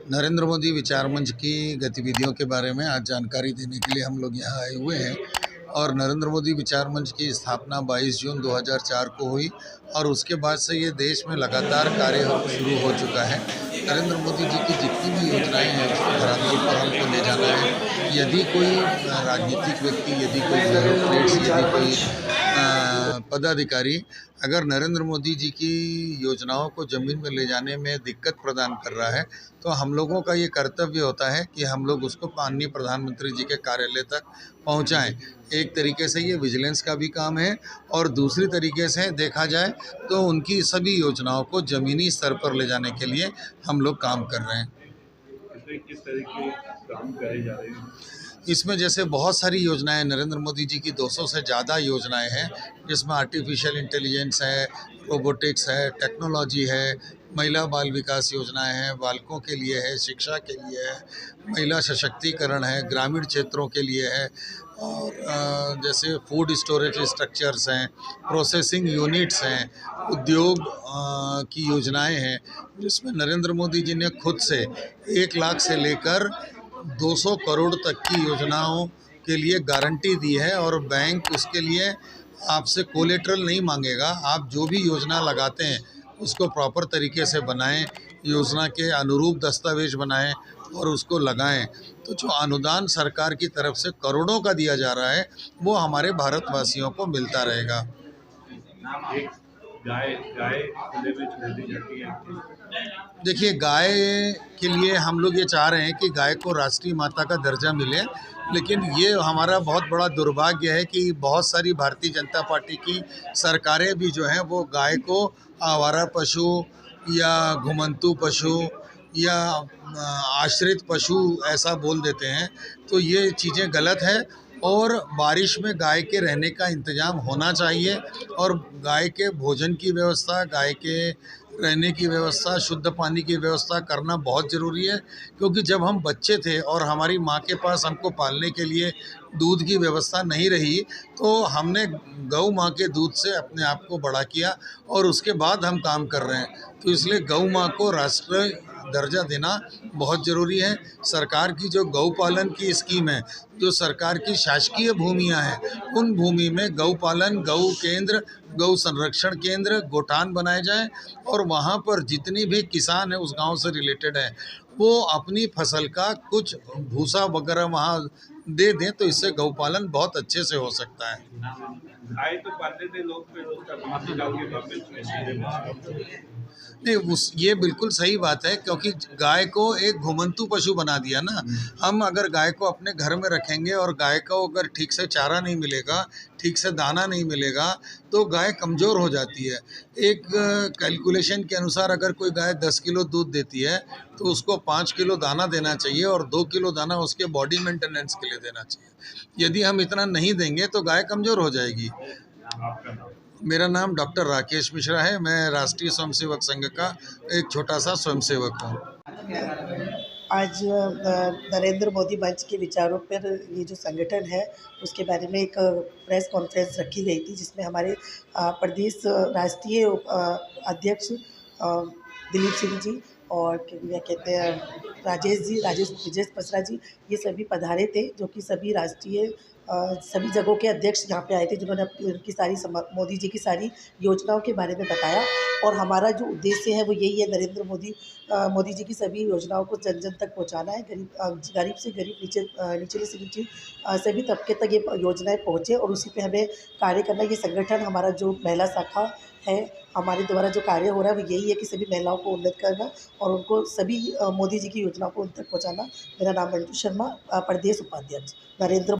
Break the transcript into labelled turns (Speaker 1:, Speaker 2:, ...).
Speaker 1: नरेंद्र मोदी विचार मंच की गतिविधियों के बारे में आज जानकारी देने के लिए हम लोग यहाँ आए हुए हैं। और नरेंद्र मोदी विचार मंच की स्थापना 22 जून 2004 को हुई और उसके बाद से ये देश में लगातार कार्य शुरू हो चुका है। नरेंद्र मोदी जी की जितनी भी योजनाएं हैं उसको धरातल पर हमको ले जाना है। यदि कोई राजनीतिक व्यक्ति, यदि कोई ब्यूरोक्रेट्स, यदि कोई पदाधिकारी अगर नरेंद्र मोदी जी की योजनाओं को ज़मीन में ले जाने में दिक्कत प्रदान कर रहा है तो हम लोगों का ये कर्तव्य होता है कि हम लोग उसको माननीय प्रधानमंत्री जी के कार्यालय तक पहुंचाएं। एक तरीके से ये विजिलेंस का भी काम है और दूसरी तरीके से देखा जाए तो उनकी सभी योजनाओं को ज़मीनी स्तर पर ले जाने के लिए हम लोग काम कर रहे हैं।
Speaker 2: किस तरह के काम करे जा रहे हैं?
Speaker 1: इसमें जैसे बहुत सारी योजनाएं, नरेंद्र मोदी जी की 200 से ज़्यादा योजनाएं हैं जिसमें आर्टिफिशियल इंटेलिजेंस है, रोबोटिक्स है, टेक्नोलॉजी है, महिला बाल विकास योजनाएं हैं, बालकों के लिए है, शिक्षा के लिए है, महिला सशक्तिकरण है, ग्रामीण क्षेत्रों के लिए है और जैसे फूड स्टोरेज स्ट्रक्चर्स हैं, प्रोसेसिंग यूनिट्स हैं, उद्योग की योजनाएं हैं जिसमें नरेंद्र मोदी जी ने खुद से 1 लाख से लेकर 200 करोड़ तक की योजनाओं के लिए गारंटी दी है और बैंक उसके लिए आपसे कोलेटरल नहीं मांगेगा। आप जो भी योजना लगाते हैं उसको प्रॉपर तरीके से बनाएं, योजना के अनुरूप दस्तावेज बनाएं और उसको लगाएं। तो जो अनुदान सरकार की तरफ से करोड़ों का दिया जा रहा है वो हमारे भारतवासियों को मिलता रहेगा।
Speaker 2: एक गाय गाय खुले में छोड़ दी जाती है।
Speaker 1: देखिए, गाय के लिए हम लोग ये चाह रहे हैं कि गाय को राष्ट्रीय माता का दर्जा मिले, लेकिन ये हमारा बहुत बड़ा दुर्भाग्य है कि बहुत सारी भारतीय जनता पार्टी की सरकारें भी जो हैं वो गाय को आवारा पशु या घुमंतू पशु या आश्रित पशु ऐसा बोल देते हैं। तो ये चीज़ें गलत है और बारिश में गाय के रहने का इंतज़ाम होना चाहिए और गाय के भोजन की व्यवस्था, गाय के रहने की व्यवस्था, शुद्ध पानी की व्यवस्था करना बहुत ज़रूरी है। क्योंकि जब हम बच्चे थे और हमारी माँ के पास हमको पालने के लिए दूध की व्यवस्था नहीं रही तो हमने गौ माँ के दूध से अपने आप को बड़ा किया और उसके बाद हम काम कर रहे हैं। तो इसलिए गौ माँ को राष्ट्रीय दर्जा देना बहुत ज़रूरी है। सरकार की जो गौ पालन की स्कीम है, जो सरकार की शासकीय भूमियां हैं, उन भूमि में गौ पालन, गौ केंद्र, गौ संरक्षण केंद्र, गोठान बनाए जाएं और वहां पर जितनी भी किसान है उस गांव से रिलेटेड है वो अपनी फसल का कुछ भूसा वगैरह वहां दे दें तो इससे गौपालन बहुत अच्छे से हो सकता है।
Speaker 2: गाय तो पालते थे लोग, फिर उसका दूध निकाल के वापस
Speaker 1: नहीं, ये बिल्कुल सही बात है क्योंकि गाय को एक घुमंतू पशु बना दिया ना। हम अगर गाय को अपने घर में रखेंगे और गाय को अगर ठीक से चारा नहीं मिलेगा, ठीक से दाना नहीं मिलेगा तो गाय कमज़ोर हो जाती है। एक कैलकुलेशन के अनुसार अगर कोई गाय 10 किलो दूध देती है तो उसको 5 किलो दाना देना चाहिए और 2 किलो दाना उसके बॉडी मेंटेनेंस के लिए देना चाहिए। यदि हम इतना नहीं देंगे तो गाय कमज़ोर हो जाएगी। मेरा नाम डॉक्टर राकेश मिश्रा है। मैं राष्ट्रीय स्वयंसेवक संघ का एक छोटा सा स्वयंसेवक हूँ।
Speaker 3: आज नरेंद्र मोदी मंच के विचारों पर ये जो संगठन है उसके बारे में एक प्रेस कॉन्फ्रेंस रखी गई थी जिसमें हमारे प्रदेश राष्ट्रीय अध्यक्ष दिलीप सिंह जी और क्या कहते हैं राजेश विजय पसरा जी, ये सभी पधारे थे जो कि सभी राष्ट्रीय सभी जगहों के अध्यक्ष यहाँ पे आए थे जिन्होंने उनकी सारी मोदी जी की सारी योजनाओं के बारे में बताया। और हमारा जो उद्देश्य है वो यही है, नरेंद्र मोदी जी की सभी योजनाओं को जन जन तक पहुँचाना है। गरीब से गरीब, निचले से नीचे सभी तबके तक ये योजनाएं पहुँचे और उसी पे हमें कार्य करना। ये संगठन हमारा जो महिला शाखा है, हमारे द्वारा जो कार्य हो रहा है वो यही है कि सभी महिलाओं को उन्नत करना और उनको सभी मोदी जी की योजनाओं को उन तक पहुँचाना। मेरा नाम मंजू शर्मा, प्रदेश उपाध्यक्ष नरेंद्र